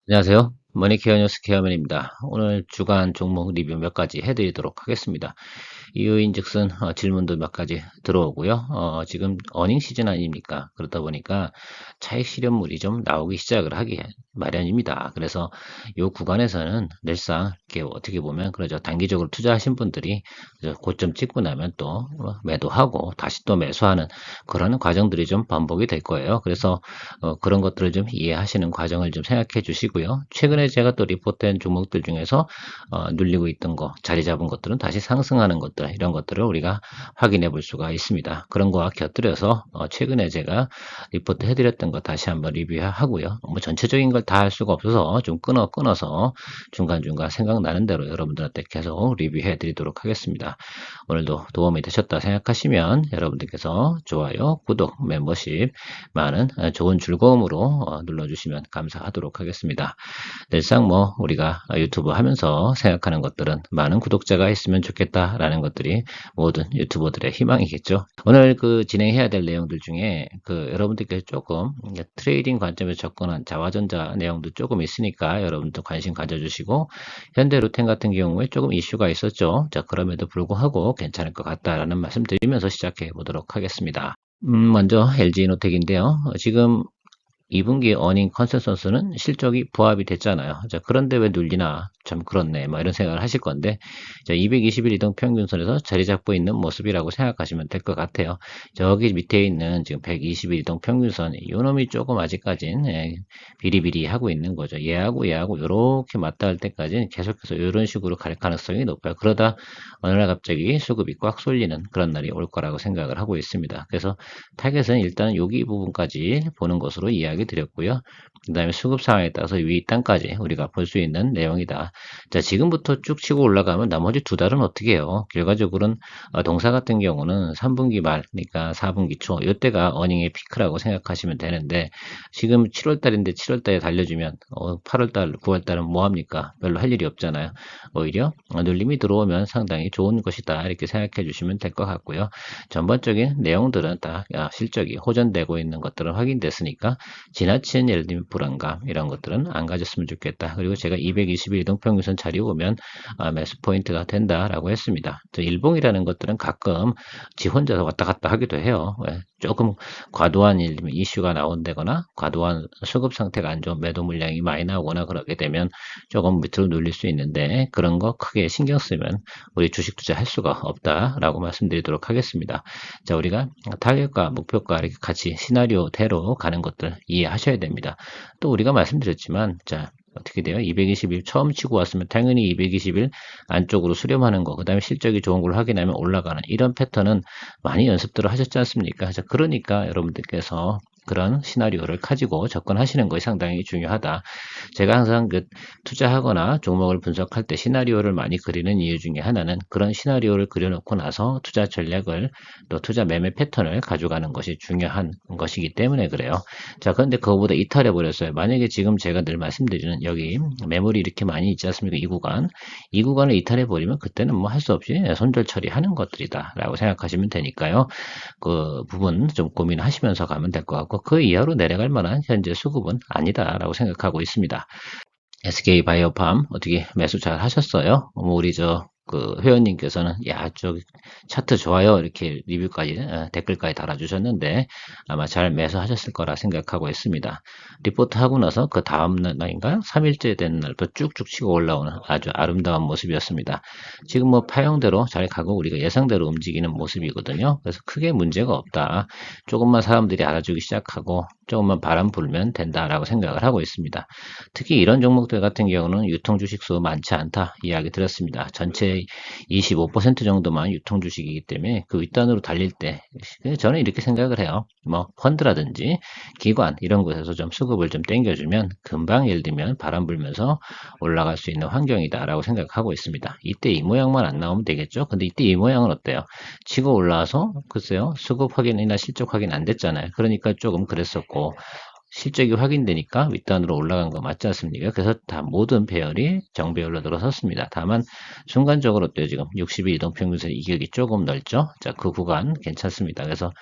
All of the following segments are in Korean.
안녕하세요. 머니케어 뉴스 케어맨입니다. 오늘 주간 종목 리뷰 몇 가지 해드리도록 하겠습니다. 이유인즉슨 질문도 몇 가지 들어오고요. 지금 어닝 시즌 아닙니까? 그렇다 보니까 차익 실현물이 좀 나오기 시작을 하기 마련입니다. 그래서 이 구간에서는 늘상 이렇게 어떻게 보면 그러죠. 단기적으로 투자하신 분들이 고점 찍고 나면 또 매도하고 다시 또 매수하는 그런 과정들이 좀 반복이 될 거예요. 그래서 그런 것들을 좀 이해하시는 과정을 좀 생각해 주시고요. 최근에 제가 또 리포트한 종목들 중에서 눌리고 있던 거, 자리 잡은 것들은 다시 상승하는 것들, 이런 것들을 우리가 확인해 볼 수가 있습니다. 그런 거와 곁들여서 최근에 제가 리포트 해드렸던 거 다시 한번 리뷰하고요. 뭐 전체적인 걸 다 할 수가 없어서 좀 끊어서 중간중간 생각나는 대로 여러분들한테 계속 리뷰해 드리도록 하겠습니다. 오늘도 도움이 되셨다 생각하시면 여러분들께서 좋아요, 구독, 멤버십 많은 좋은 즐거움으로 눌러주시면 감사하도록 하겠습니다. 늘상 뭐 우리가 유튜브 하면서 생각하는 것들은 많은 구독자가 있으면 좋겠다라는 것들이 모든 유튜버들의 희망이겠죠. 오늘 그 진행해야 될 내용들 중에 그 여러분들께서 조금 트레이딩 관점에서 접근한 자화전자 내용도 조금 있으니까 여러분도 관심 가져주시고, 현대 루텐 같은 경우에 조금 이슈가 있었죠. 자, 그럼에도 불구하고 괜찮을 것 같다라는 말씀 드리면서 시작해 보도록 하겠습니다. 먼저 LG이노텍인데요. 지금 2분기 어닝 컨센서스는 실적이 부합이 됐잖아요. 자, 그런데 왜 눌리나? 참 그렇네. 뭐 이런 생각을 하실 건데, 자, 221 이동 평균선에서 자리 잡고 있는 모습이라고 생각하시면 될 것 같아요. 저기 밑에 있는 지금 121 이동 평균선, 요 놈이 조금 아직까진 비리비리 하고 있는 거죠. 얘하고 요렇게 맞닿을 때까지는 계속해서 이런 식으로 갈 가능성이 높아요. 그러다 어느 날 갑자기 수급이 꽉 쏠리는 그런 날이 올 거라고 생각을 하고 있습니다. 그래서 타겟은 일단 여기 부분까지 보는 것으로 이야기 드렸고요. 그 다음에 수급 상황에 따라서 위 땅까지 우리가 볼 수 있는 내용이다. 자, 지금부터 쭉 치고 올라가면 나머지 두 달은 어떻게 해요? 결과적으로는 동사 같은 경우는 3분기 말, 그러니까 4분기 초, 이때가 어닝의 피크라고 생각하시면 되는데, 지금 7월 달인데 7월 달에 달려주면 8월 달, 9월 달은 뭐 합니까? 별로 할 일이 없잖아요. 오히려 눌림이 들어오면 상당히 좋은 것이다. 이렇게 생각해 주시면 될 것 같고요. 전반적인 내용들은 다 실적이 호전되고 있는 것들은 확인됐으니까 지나친 예를 들면 불안감 이런 것들은 안 가졌으면 좋겠다. 그리고 제가 221 이동평균선 자리 오면 매수 포인트가 된다라고 했습니다. 일봉이라는 것들은 가끔 지 혼자서 왔다 갔다 하기도 해요. 왜? 조금 과도한 예를 들면 이슈가 나온다거나 과도한 수급 상태가 안 좋은 매도 물량이 많이 나오거나 그러게 되면 조금 밑으로 눌릴 수 있는데, 그런 거 크게 신경 쓰면 우리 주식 투자할 수가 없다라고 말씀드리도록 하겠습니다. 자, 우리가 타겟과 목표가 이렇게 같이 시나리오대로 가는 것들 이해하셔야 됩니다. 또 우리가 말씀드렸지만, 자, 어떻게 돼요? 221 처음 치고 왔으면 당연히 221 안쪽으로 수렴하는 거, 그 다음에 실적이 좋은 걸 확인하면 올라가는 이런 패턴은 많이 연습들을 하셨지 않습니까? 자, 그러니까 여러분들께서 그런 시나리오를 가지고 접근하시는 것이 상당히 중요하다. 제가 항상 그 투자하거나 종목을 분석할 때 시나리오를 많이 그리는 이유 중에 하나는 그런 시나리오를 그려놓고 나서 투자 전략을 또 투자 매매 패턴을 가져가는 것이 중요한 것이기 때문에 그래요. 자, 그런데 그거보다 이탈해 버렸어요. 만약에 지금 제가 늘 말씀드리는 여기 매물이 이렇게 많이 있지 않습니까? 이 구간을 이탈해 버리면 그때는 뭐 할 수 없이 손절 처리하는 것들이다라고 생각하시면 되니까요. 그 부분 좀 고민하시면서 가면 될 것 같고, 그 이하로 내려갈 만한 현재 수급은 아니다라고 생각하고 있습니다. SK바이오팜 어떻게 매수 잘 하셨어요? 뭐 우리 그 회원님께서는 야, 저 차트 좋아요 이렇게 리뷰까지 댓글까지 달아주셨는데 아마 잘 매수하셨을 거라 생각하고 있습니다. 리포트 하고 나서 그 다음 날인가요? 3일째 된 날부터 쭉쭉 치고 올라오는 아주 아름다운 모습이었습니다. 지금 뭐 파형대로 잘 가고 우리가 예상대로 움직이는 모습이거든요. 그래서 크게 문제가 없다. 조금만 사람들이 알아주기 시작하고 조금만 바람 불면 된다라고 생각을 하고 있습니다. 특히 이런 종목들 같은 경우는 유통 주식수 많지 않다 이야기 드렸습니다. 전체 25% 정도만 유통 주식이기 때문에 그 윗단으로 달릴 때 저는 이렇게 생각을 해요. 뭐 펀드라든지 기관 이런 곳에서 좀 수급을 좀 땡겨주면 금방 예를 들면 바람 불면서 올라갈 수 있는 환경이다라고 생각하고 있습니다. 이때 이 모양만 안 나오면 되겠죠. 근데 이때 이 모양은 어때요? 치고 올라와서 글쎄요 수급 확인이나 실적 확인 안 됐잖아요. 그러니까 조금 그랬었고, 실적이 확인되니까 윗단으로 올라간 거 맞지 않습니까? 그래서 다 모든 배열이 정배열로 들어섰습니다. 다만 순간적으로 또 지금 60일 이동평균線이격이 조금 넓죠? 자, 그 구간 괜찮습니다. 그래서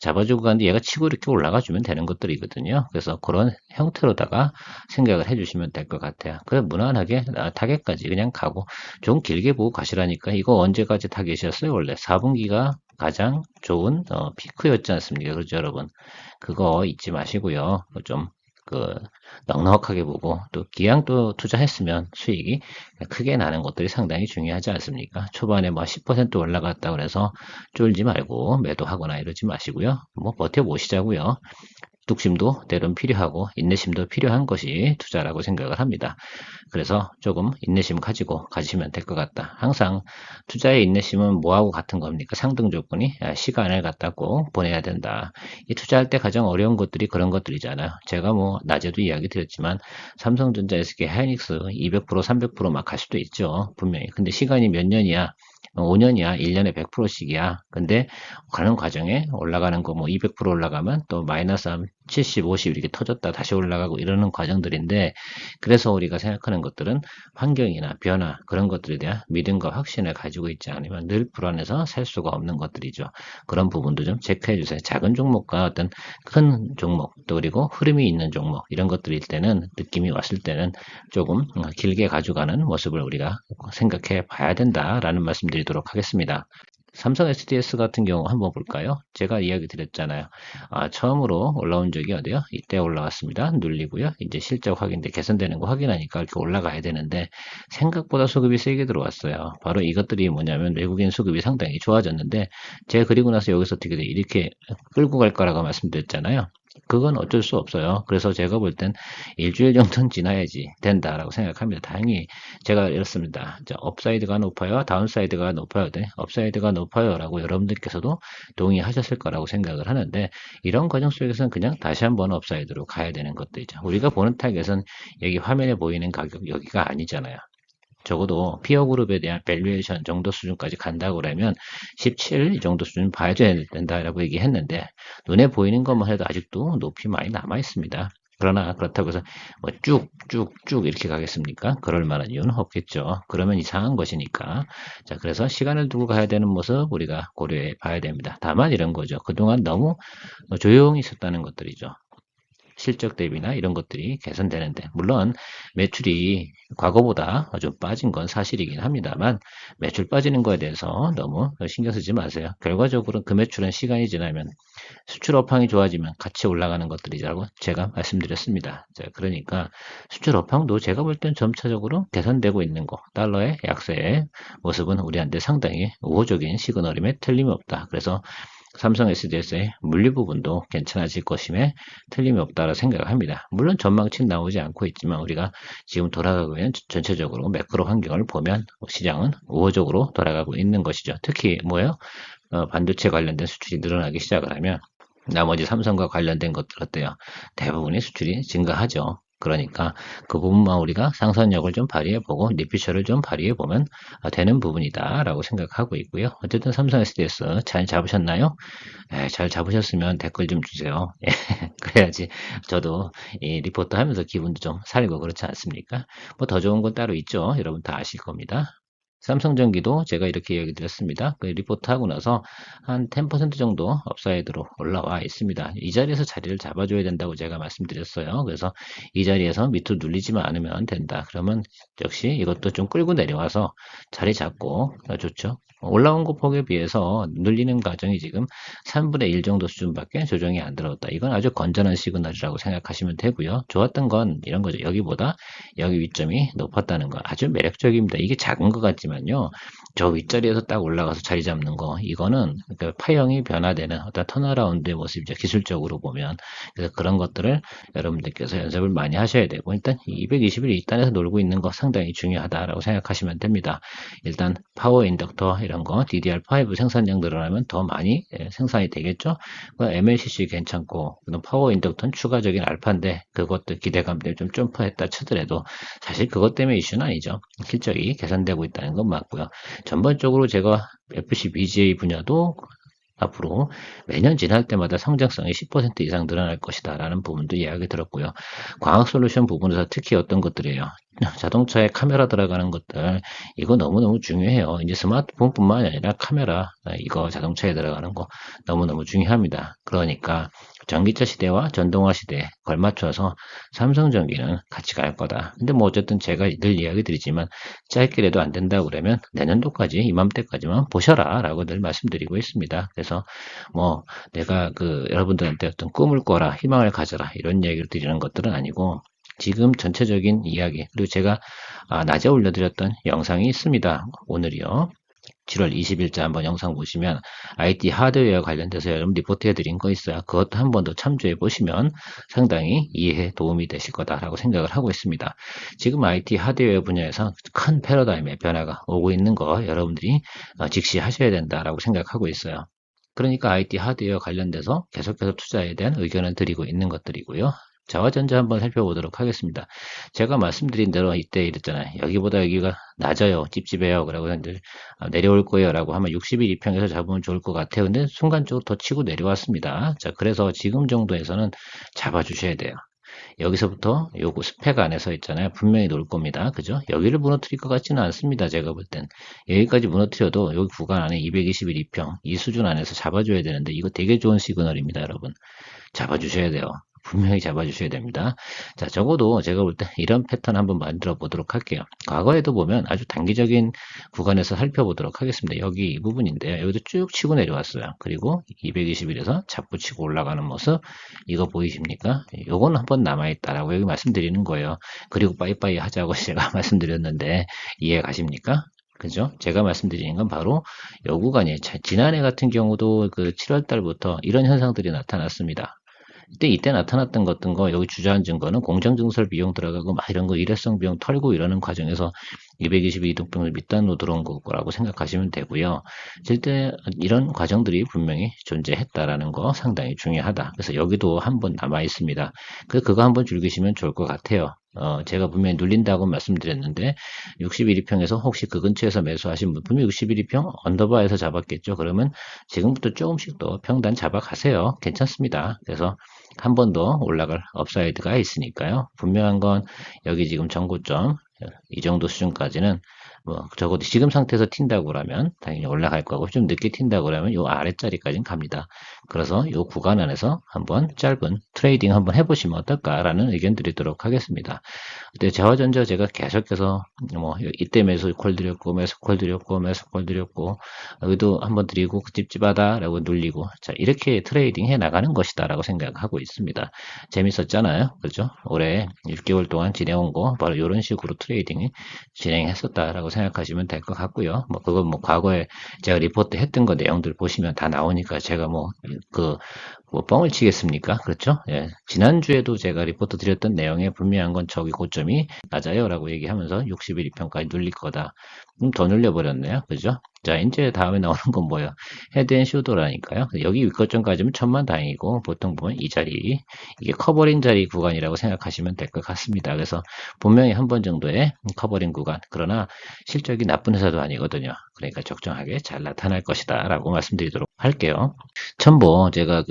잡아주고 가는데 얘가 치고 이렇게 올라가 주면 되는 것들이거든요. 그래서 그런 형태로다가 생각을 해주시면 될 것 같아요. 그 무난하게 타겟까지 그냥 가고 좀 길게 보고 가시라니까. 이거 언제까지 타겟이었어요? 원래 4분기가 가장 좋은 피크였지 않습니까? 그렇죠, 여러분? 그거 잊지 마시고요. 좀 그 넉넉하게 보고 또 기왕 또 투자했으면 수익이 크게 나는 것들이 상당히 중요하지 않습니까? 초반에 뭐 10% 올라갔다 그래서 쫄지 말고 매도하거나 이러지 마시고요. 뭐 버텨보시자고요. 뚝심도 때론 필요하고 인내심도 필요한 것이 투자라고 생각을 합니다. 그래서 조금 인내심 가지고 가시면 될 것 같다. 항상 투자의 인내심은 뭐하고 같은 겁니까? 상등 조건이 시간을 갖다 꼭 보내야 된다. 이 투자할 때 가장 어려운 것들이 그런 것들이잖아요. 제가 뭐 낮에도 이야기 드렸지만 삼성전자, SK 하이닉스 200% 300%막 갈 수도 있죠. 분명히. 근데 시간이 몇 년이야? 5년이야, 1년에 100%씩이야. 근데 가는 과정에 올라가는 거 뭐 200% 올라가면 또 마이너스 한 70, 50 이렇게 터졌다 다시 올라가고 이러는 과정들인데 그래서 우리가 생각하는 것들은 환경이나 변화 그런 것들에 대한 믿음과 확신을 가지고 있지 않으면 늘 불안해서 살 수가 없는 것들이죠. 그런 부분도 좀 체크해 주세요. 작은 종목과 어떤 큰 종목 또 그리고 흐름이 있는 종목 이런 것들일 때는 느낌이 왔을 때는 조금 길게 가져가는 모습을 우리가 생각해 봐야 된다라는 말씀드리도록 하겠습니다. 삼성 SDS 같은 경우 한번 볼까요? 제가 이야기 드렸잖아요. 처음으로 올라온 적이 어디요? 이때 올라왔습니다. 눌리고요. 이제 실적 확인돼 개선되는 거 확인하니까 이렇게 올라가야 되는데 생각보다 수급이 세게 들어왔어요. 바로 이것들이 뭐냐면 외국인 수급이 상당히 좋아졌는데 제가 그리고 나서 여기서 어떻게 돼? 이렇게 끌고 갈 거라고 말씀드렸잖아요. 그건 어쩔 수 없어요. 그래서 제가 볼 땐 일주일 정도는 지나야지 된다라고 생각합니다. 다행히 제가 이렇습니다. 자, 업사이드가 높아요, 다운사이드가 높아요, 네, 업사이드가 높아요라고 여러분들께서도 동의하셨을 거라고 생각을 하는데 이런 과정 속에서는 그냥 다시 한번 업사이드로 가야 되는 것들이죠. 우리가 보는 타겟은 여기 화면에 보이는 가격 여기가 아니잖아요. 적어도 피어 그룹에 대한 밸류에이션 정도 수준까지 간다고 그러면 17 이 정도 수준 봐야 된다라고 얘기했는데 눈에 보이는 것만 해도 아직도 높이 많이 남아 있습니다. 그러나 그렇다고 해서 뭐 쭉쭉쭉 이렇게 가겠습니까? 그럴 만한 이유는 없겠죠. 그러면 이상한 것이니까. 자, 그래서 시간을 두고 가야 되는 모습 우리가 고려해 봐야 됩니다. 다만 이런 거죠. 그동안 너무 조용히 있었다는 것들이죠. 실적 대비나 이런 것들이 개선되는데 물론 매출이 과거보다 좀 빠진 건 사실이긴 합니다만 매출 빠지는 거에 대해서 너무 신경 쓰지 마세요. 결과적으로 그 매출은 시간이 지나면 수출 업황이 좋아지면 같이 올라가는 것들이라고 제가 말씀드렸습니다. 자, 그러니까 수출 업황도 제가 볼 땐 점차적으로 개선되고 있는 거 달러의 약세의 모습은 우리한테 상당히 우호적인 시그널임에 틀림이 없다. 그래서 삼성 SDS의 물리 부분도 괜찮아질 것임에 틀림이 없다고 생각을 합니다. 물론 전망치는 나오지 않고 있지만 우리가 지금 돌아가고 있는 전체적으로 매크로 환경을 보면 시장은 우호적으로 돌아가고 있는 것이죠. 특히 뭐예요? 반도체 관련된 수출이 늘어나기 시작을 하면 나머지 삼성과 관련된 것들 어때요? 대부분의 수출이 증가하죠. 그러니까 그 부분만 우리가 상상력을 좀 발휘해보고 리피처를 좀 발휘해보면 되는 부분이다라고 생각하고 있고요. 어쨌든 삼성 SDS 잘 잡으셨나요? 잘 잡으셨으면 댓글 좀 주세요. 그래야지 저도 이 리포트 하면서 기분도 좀 살고 그렇지 않습니까? 뭐 더 좋은 건 따로 있죠. 여러분 다 아실 겁니다. 삼성전기도 제가 이렇게 얘기 드렸습니다. 그 리포트 하고 나서 한 10% 정도 업사이드로 올라와 있습니다. 이 자리에서 자리를 잡아줘야 된다고 제가 말씀드렸어요. 그래서 이 자리에서 밑으로 눌리지만 않으면 된다. 그러면 역시 이것도 좀 끌고 내려와서 자리 잡고 좋죠. 올라온 거 폭에 비해서 눌리는 과정이 지금 3분의 1 정도 수준밖에 조정이 안 들어왔다. 이건 아주 건전한 시그널이라고 생각하시면 되고요. 좋았던 건 이런 거죠. 여기보다 여기 위점이 높았다는 거 아주 매력적입니다. 이게 작은 것 같지만요. 저 윗자리에서 딱 올라가서 자리 잡는 거 이거는 그 파형이 변화되는 어떤 턴어라운드의 모습이죠. 기술적으로 보면. 그래서 그런 것들을 여러분들께서 연습을 많이 하셔야 되고 일단 220일 이단에서 놀고 있는 거 상당히 중요하다라고 생각하시면 됩니다. 일단 파워 인덕터 이런 거 DDR5 생산량 늘어나면 더 많이 생산이 되겠죠. MLCC 괜찮고 파워 인덕터는 추가적인 알파인데 그것도 기대감 때문에 좀 점프했다 치더라도 사실 그것 때문에 이슈는 아니죠. 실적이 개선되고 있다는 건 맞고요. 전반적으로 제가 FC BGA 분야도 앞으로 매년 지날 때마다 성장성이 10% 이상 늘어날 것이다 라는 부분도 이야기 들었고요. 광학 솔루션 부분에서 특히 어떤 것들이에요. 자동차에 카메라 들어가는 것들, 이거 너무너무 중요해요. 이제 스마트폰뿐만 아니라 카메라, 이거 자동차에 들어가는 거 너무너무 중요합니다. 그러니까 전기차 시대와 전동화 시대에 걸맞춰서 삼성전기는 같이 갈 거다. 근데 뭐 어쨌든 제가 늘 이야기 드리지만 짧게라도 안 된다 그러면 내년도까지 이맘때까지만 보셔라 라고 늘 말씀드리고 있습니다. 그래서 뭐 내가 여러분들한테 어떤 꿈을 꿔라, 희망을 가져라 이런 얘기를 드리는 것들은 아니고 지금 전체적인 이야기, 그리고 제가 낮에 올려드렸던 영상이 있습니다. 오늘이요. 7월 20일자 한번 영상 보시면 IT 하드웨어 관련돼서 여러분 리포트 해드린 거 있어요. 그것도 한 번 더 참조해 보시면 상당히 이해에 도움이 되실 거다라고 생각을 하고 있습니다. 지금 IT 하드웨어 분야에서 큰 패러다임의 변화가 오고 있는 거 여러분들이 직시하셔야 된다라고 생각하고 있어요. 그러니까 IT 하드웨어 관련돼서 계속해서 투자에 대한 의견을 드리고 있는 것들이고요. 자화전자 한번 살펴보도록 하겠습니다. 제가 말씀드린 대로 이때 이랬잖아요. 여기보다 여기가 낮아요. 찝찝해요. 그러고 이제 내려올 거예요. 라고 하면 60일 이평에서 잡으면 좋을 것 같아요. 근데 순간적으로 더 치고 내려왔습니다. 자, 그래서 지금 정도에서는 잡아주셔야 돼요. 여기서부터 요거 스펙 안에서 있잖아요. 분명히 놓을 겁니다. 그죠? 여기를 무너뜨릴 것 같지는 않습니다. 제가 볼 땐. 여기까지 무너뜨려도 여기 구간 안에 221 2평 이 수준 안에서 잡아줘야 되는데 이거 되게 좋은 시그널입니다. 여러분. 잡아주셔야 돼요. 분명히 잡아주셔야 됩니다. 자, 적어도 제가 볼 때 이런 패턴 한번 만들어 보도록 할게요. 과거에도 보면 아주 단기적인 구간에서 살펴보도록 하겠습니다. 여기 이 부분인데요. 여기도 쭉 치고 내려왔어요. 그리고 221에서 잡고 치고 올라가는 모습, 이거 보이십니까? 요건 한번 남아있다라고 여기 말씀드리는 거예요. 그리고 빠이빠이 하자고 제가 말씀드렸는데 이해 가십니까? 그죠? 제가 말씀드리는 건 바로 요 구간이에요. 지난해 같은 경우도 그 7월 달부터 이런 현상들이 나타났습니다. 이때 나타났던 것 같은 거, 여기 주저앉은 거는 공정증설 비용 들어가고 막 이런 거 일회성 비용 털고 이러는 과정에서 222 이동병을 밑단으로 들어온 거라고 생각하시면 되고요. 실제 이런 과정들이 분명히 존재했다라는 거 상당히 중요하다. 그래서 여기도 한번 남아 있습니다. 그거 한번 즐기시면 좋을 것 같아요. 제가 분명히 눌린다고 말씀드렸는데 61위평에서 혹시 그 근처에서 매수하신 분 분명히 61위평 언더바에서 잡았겠죠. 그러면 지금부터 조금씩 더 평단 잡아가세요. 괜찮습니다. 그래서 한 번 더 올라갈 업사이드가 있으니까요. 분명한 건 여기 지금 전고점 이 정도 수준까지는 뭐 적어도 지금 상태에서 튄다고 그러면 당연히 올라갈 거고 좀 늦게 튄다고 그러면 요 아래자리까지는 갑니다. 그래서 요 구간 안에서 한번 짧은 트레이딩 한번 해보시면 어떨까라는 의견 드리도록 하겠습니다. 근데 재화전자 제가 계속해서 뭐 이때 매수 콜 드렸고 매수 콜 드렸고 매수 콜 드렸고 여기도 한번 드리고 찝찝하다라고 눌리고 자 이렇게 트레이딩 해 나가는 것이다라고 생각하고 있습니다. 재밌었잖아요, 그렇죠? 올해 6개월 동안 지내온 거 바로 이런 식으로 트레이딩이 진행했었다라고 생각하시면 될 것 같고요. 뭐 그건 뭐 과거에 제가 리포트 했던 거 내용들 보시면 다 나오니까 제가 뭐 뻥을 치겠습니까? 그렇죠? 예. 지난주에도 제가 리포트 드렸던 내용에 분명한 건 저기 고점이 낮아요 라고 얘기하면서 60일 이평까지 눌릴 거다. 더 눌려버렸네요. 그죠? 자, 이제 다음에 나오는 건 뭐예요? 헤드앤쇼더라니까요. 여기 윗거점까지면 천만다행이고 보통 보면 이 자리 이게 커버링 자리 구간이라고 생각하시면 될 것 같습니다. 그래서 분명히 한 번 정도의 커버링 구간 그러나 실적이 나쁜 회사도 아니거든요. 그러니까 적정하게 잘 나타날 것이다 라고 말씀드리도록 할게요. 첨보 제가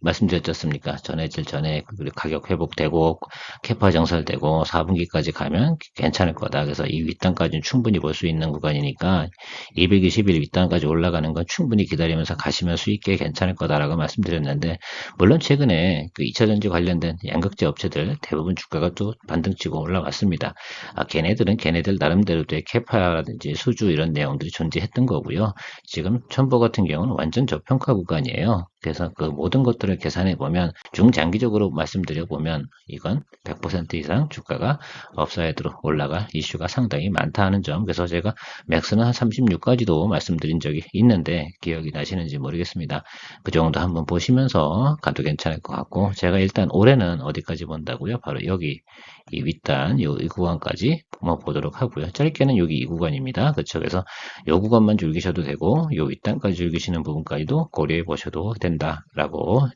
말씀드렸지 않습니까? 전해질 전에 가격 회복되고 캐파 정설되고 4분기까지 가면 괜찮을 거다. 그래서 이 윗단까지는 충분히 볼 수 있는 구간이니까 221 윗단까지 올라가는 건 충분히 기다리면서 가시면 수익계 괜찮을 거다라고 말씀드렸는데 물론 최근에 그 2차전지 관련된 양극재 업체들 대부분 주가가 또 반등치고 올라왔습니다. 걔네들은 걔네들 나름대로의 캐파라든지 수주 이런 내용들이 존재했던 거고요. 지금 첨보 같은 경우는 완전 저평가 구간이에요. 그래서 그 모든 것들을 계산해 보면 중장기적으로 말씀드려 보면 이건 100% 이상 주가가 업사이드로 올라갈 이슈가 상당히 많다 하는 점. 그래서 제가 맥스는 한 36까지도 말씀드린 적이 있는데 기억이 나시는지 모르겠습니다. 그 정도 한번 보시면서 가도 괜찮을 것 같고 제가 일단 올해는 어디까지 본다고요? 바로 여기 이 윗단 이 구간까지 보도록 하고요. 짧게는 여기 이 구간입니다. 그렇죠? 그래서 이 구간만 즐기셔도 되고 이 윗단까지 즐기시는 부분까지도 고려해 보셔도 된다라고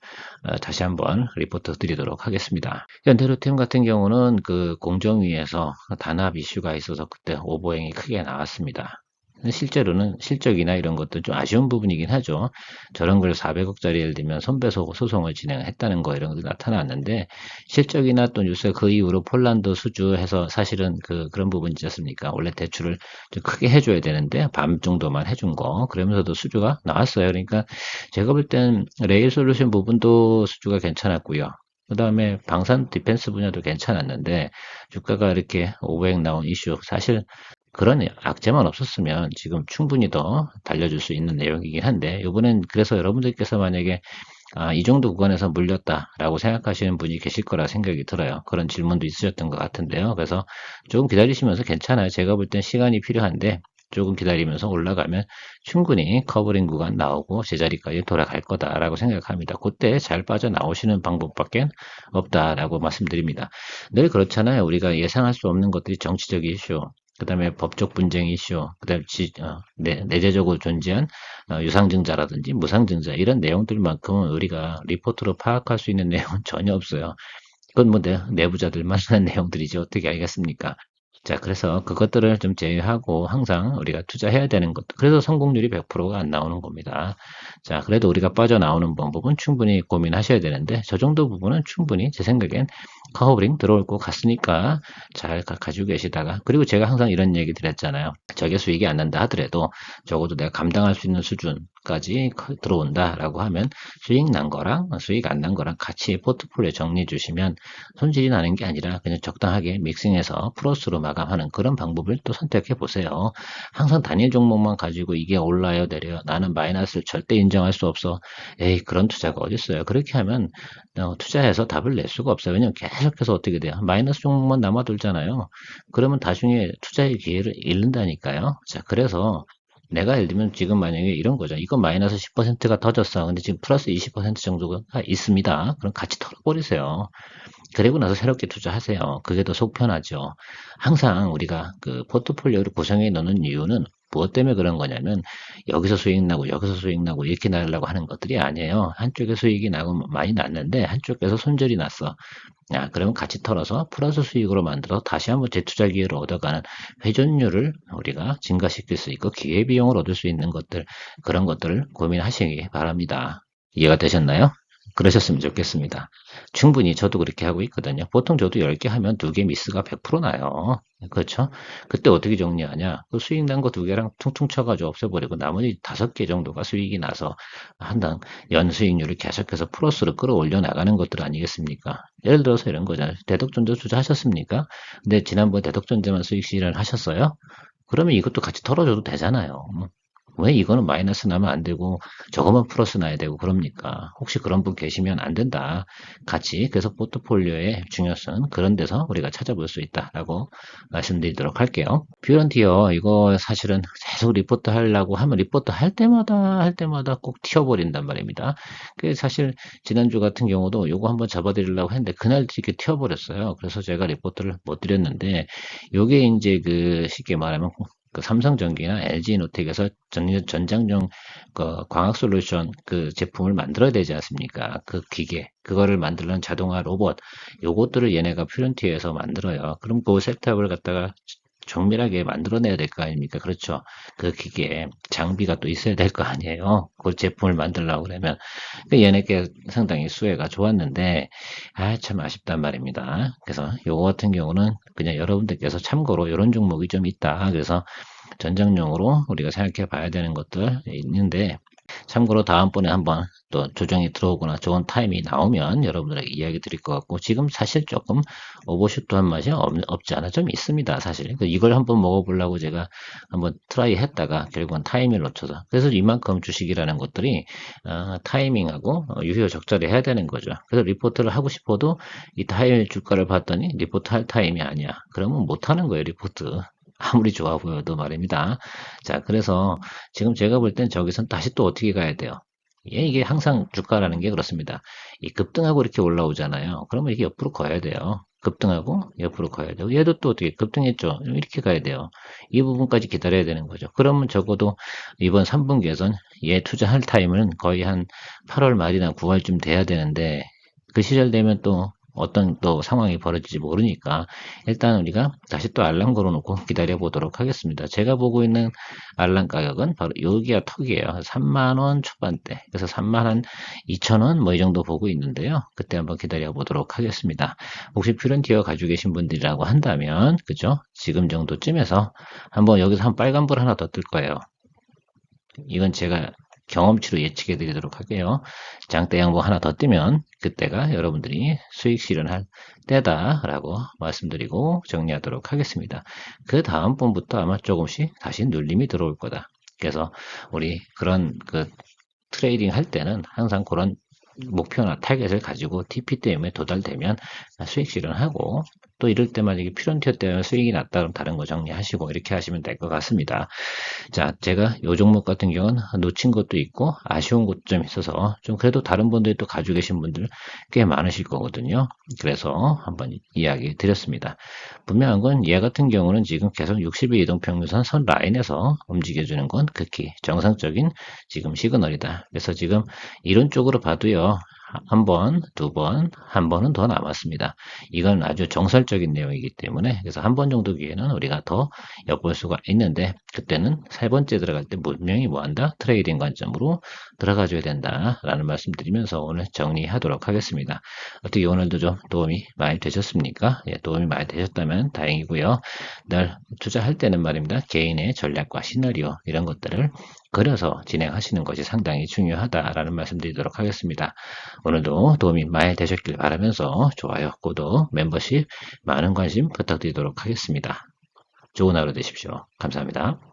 다시 한번 리포트 드리도록 하겠습니다. 현대로템 같은 경우는 그 공정위에서 단합 이슈가 있어서 그때 오버행이 크게 나왔습니다. 실제로는 실적이나 이런 것도 좀 아쉬운 부분이긴 하죠. 저런 걸 400억짜리 예를 들면 손배소 소송을 진행했다는 거 이런 것도 나타났는데 실적이나 또 뉴스 그 이후로 폴란드 수주해서 사실은 그런 부분이 있지 않습니까? 원래 대출을 좀 크게 해줘야 되는데 반 정도만 해준 거 그러면서도 수주가 나왔어요. 그러니까 제가 볼 땐 레일 솔루션 부분도 수주가 괜찮았고요. 그 다음에 방산 디펜스 분야도 괜찮았는데 주가가 이렇게 500 나온 이슈 사실 그런 악재만 없었으면 지금 충분히 더 달려줄 수 있는 내용이긴 한데 이번엔 그래서 여러분들께서 만약에 이 정도 구간에서 물렸다라고 생각하시는 분이 계실 거라 생각이 들어요. 그런 질문도 있으셨던 것 같은데요. 그래서 조금 기다리시면서 괜찮아요. 제가 볼 땐 시간이 필요한데 조금 기다리면서 올라가면 충분히 커버링 구간 나오고 제자리까지 돌아갈 거다라고 생각합니다. 그때 잘 빠져나오시는 방법밖에 없다라고 말씀드립니다. 늘 그렇잖아요. 우리가 예상할 수 없는 것들이 정치적 이슈, 그 다음에 법적 분쟁 이슈, 그 다음에 내재적으로 존재한 유상증자라든지 무상증자 이런 내용들만큼은 우리가 리포트로 파악할 수 있는 내용은 전혀 없어요. 그건 뭐 내부자들만 하는 내용들이지 어떻게 알겠습니까? 자, 그래서 그것들을 좀 제외하고 항상 우리가 투자해야 되는 것도 그래서 성공률이 100%가 안 나오는 겁니다. 자, 그래도 우리가 빠져나오는 방법은 충분히 고민하셔야 되는데 저 정도 부분은 충분히 제 생각엔 커버링 들어올 것 같으니까 잘 가지고 계시다가 그리고 제가 항상 이런 얘기 드렸잖아요. 저게 수익이 안 난다 하더라도 적어도 내가 감당할 수 있는 수준까지 들어온다라고 하면 수익 난 거랑 수익 안 난 거랑 같이 포트폴리오 정리해 주시면 손실이 나는 게 아니라 그냥 적당하게 믹싱해서 플러스로 마감하는 그런 방법을 또 선택해 보세요. 항상 단일 종목만 가지고 이게 올라요 내려요 나는 마이너스를 절대 인정할 수 없어. 에이 그런 투자가 어딨어요. 그렇게 하면 투자해서 답을 낼 수가 없어요. 왜냐면 계속해서 어떻게 돼요? 마이너스 종목만 남아돌잖아요. 그러면 나중에 투자의 기회를 잃는다니까요. 자 그래서 내가 예를 들면 지금 만약에 이런 거죠. 이거 마이너스 10%가 터졌어. 근데 지금 플러스 20% 정도가 있습니다. 그럼 같이 털어버리세요. 그리고 나서 새롭게 투자하세요. 그게 더 속 편하죠. 항상 우리가 그 포트폴리오를 구성해 놓는 이유는 무엇 때문에 그런 거냐면 여기서 수익 나고 여기서 수익 나고 이렇게 나려고 하는 것들이 아니에요. 한쪽에 수익이 나고 많이 났는데 한쪽에서 손절이 났어. 그러면 같이 털어서 플러스 수익으로 만들어 다시 한번 재투자 기회를 얻어가는 회전율을 우리가 증가시킬 수 있고 기회비용을 얻을 수 있는 것들 그런 것들을 고민하시기 바랍니다. 이해가 되셨나요? 그러셨으면 좋겠습니다. 충분히 저도 그렇게 하고 있거든요. 보통 저도 10개 하면 2개 미스가 100% 나요. 그렇죠? 그때 어떻게 정리하냐? 그 수익 난 거 2개랑 퉁퉁 쳐가지고 없애버리고 나머지 5개 정도가 수익이 나서 한당 연수익률을 계속해서 플러스로 끌어올려 나가는 것들 아니겠습니까? 예를 들어서 이런 거잖아요. 대덕전자 투자하셨습니까? 근데 지난번 대덕전자만 수익 실현을 하셨어요? 그러면 이것도 같이 털어줘도 되잖아요. 왜 이거는 마이너스 나면 안 되고 저거만 플러스 나야 되고 그럽니까? 혹시 그런 분 계시면 안 된다. 같이 그래서 포트폴리오의 중요성은 그런 데서 우리가 찾아볼 수 있다라고 말씀드리도록 할게요. 뷰런티어 이거 사실은 계속 리포트 하려고 하면 리포트 할 때마다 꼭 튀어버린단 말입니다. 그 사실 지난주 같은 경우도 요거 한번 잡아드리려고 했는데 그날 이렇게 튀어버렸어요. 그래서 제가 리포트를 못 드렸는데 요게 이제 그 쉽게 말하면 그 삼성전기나 LG노텍에서 전장용 그 광학 솔루션 그 제품을 만들어야 되지 않습니까? 그 기계, 그거를 만드는 자동화 로봇, 요것들을 얘네가 퓨런티에서 만들어요. 그럼 그 셋업을 갖다가 정밀하게 만들어내야 될 거 아닙니까? 그렇죠. 그 기계에 장비가 또 있어야 될 거 아니에요. 그 제품을 만들려고 그러면. 그 얘네께 상당히 수혜가 좋았는데, 참 아쉽단 말입니다. 그래서 요거 같은 경우는 그냥 여러분들께서 참고로 이런 종목이 좀 있다. 그래서 전장용으로 우리가 생각해 봐야 되는 것들 있는데, 참고로 다음번에 한번 또 조정이 들어오거나 좋은 타임이 나오면 여러분들에게 이야기 드릴 것 같고 지금 사실 조금 오버슛도 한 맛이 없지 않아 좀 있습니다 사실 이걸 한번 먹어보려고 제가 한번 트라이 했다가 결국은 타이밍을 놓쳐서 그래서 이만큼 주식이라는 것들이 타이밍하고 유효 적절히 해야 되는 거죠. 그래서 리포트를 하고 싶어도 이 타일 주가를 봤더니 리포트 할 타임이 아니야. 그러면 못 하는 거예요 리포트. 아무리 좋아 보여도 말입니다. 자, 그래서 지금 제가 볼 땐 저기선 다시 또 어떻게 가야 돼요? 이게 항상 주가라는 게 그렇습니다. 이 급등하고 이렇게 올라오잖아요. 그러면 이게 옆으로 가야 돼요. 급등하고 옆으로 가야 돼요. 얘도 또 어떻게 급등했죠? 이렇게 가야 돼요. 이 부분까지 기다려야 되는 거죠. 그러면 적어도 이번 3분기에선 얘 투자할 타임은 거의 한 8월 말이나 9월쯤 돼야 되는데 그 시절 되면 또 어떤 또 상황이 벌어질지 모르니까 일단 우리가 다시 또 알람 걸어놓고 기다려 보도록 하겠습니다. 제가 보고 있는 알람 가격은 바로 여기가 턱이에요. 3만원 초반대. 그래서 3만 2천원 뭐 이 정도 보고 있는데요. 그때 한번 기다려 보도록 하겠습니다. 혹시 퓨런티어 가지고 계신 분들이라고 한다면 그죠? 지금 정도쯤에서 한번 여기서 한 빨간불 하나 더 뜰 거예요. 이건 제가 경험치로 예측해 드리도록 할게요. 장대 양봉 하나 더 뜨면 그때가 여러분들이 수익 실현할 때다라고 말씀드리고 정리하도록 하겠습니다. 그 다음 번부터 아마 조금씩 다시 눌림이 들어올 거다. 그래서 우리 그런 그 트레이딩 할 때는 항상 그런 목표나 타겟을 가지고 TPTM에 도달되면 수익 실현하고 또 이럴 때만 이게 퓨런티어 때문에 수익이 났다 그러면 다른 거 정리하시고 이렇게 하시면 될 것 같습니다. 자, 제가 요 종목 같은 경우는 놓친 것도 있고 아쉬운 것도 좀 있어서 좀 그래도 다른 분들이 또 가지고 계신 분들 꽤 많으실 거거든요. 그래서 한번 이야기 드렸습니다. 분명한 건 얘 같은 경우는 지금 계속 60일 이동평균선 선 라인에서 움직여주는 건 극히 정상적인 지금 시그널이다. 그래서 지금 이런 쪽으로 봐도요. 한 번, 두 번, 한 번은 더 남았습니다. 이건 아주 정설적인 내용이기 때문에 그래서 한 번 정도 기회는 우리가 더 엿볼 수가 있는데 그때는 세 번째 들어갈 때 분명히 뭐한다? 트레이딩 관점으로 들어가줘야 된다라는 말씀드리면서 오늘 정리하도록 하겠습니다. 어떻게 오늘도 좀 도움이 많이 되셨습니까? 예, 도움이 많이 되셨다면 다행이고요. 늘 투자할 때는 말입니다. 개인의 전략과 시나리오 이런 것들을 그려서 진행하시는 것이 상당히 중요하다라는 말씀드리도록 하겠습니다. 오늘도 도움이 많이 되셨길 바라면서 좋아요, 구독, 멤버십 많은 관심 부탁드리도록 하겠습니다. 좋은 하루 되십시오. 감사합니다.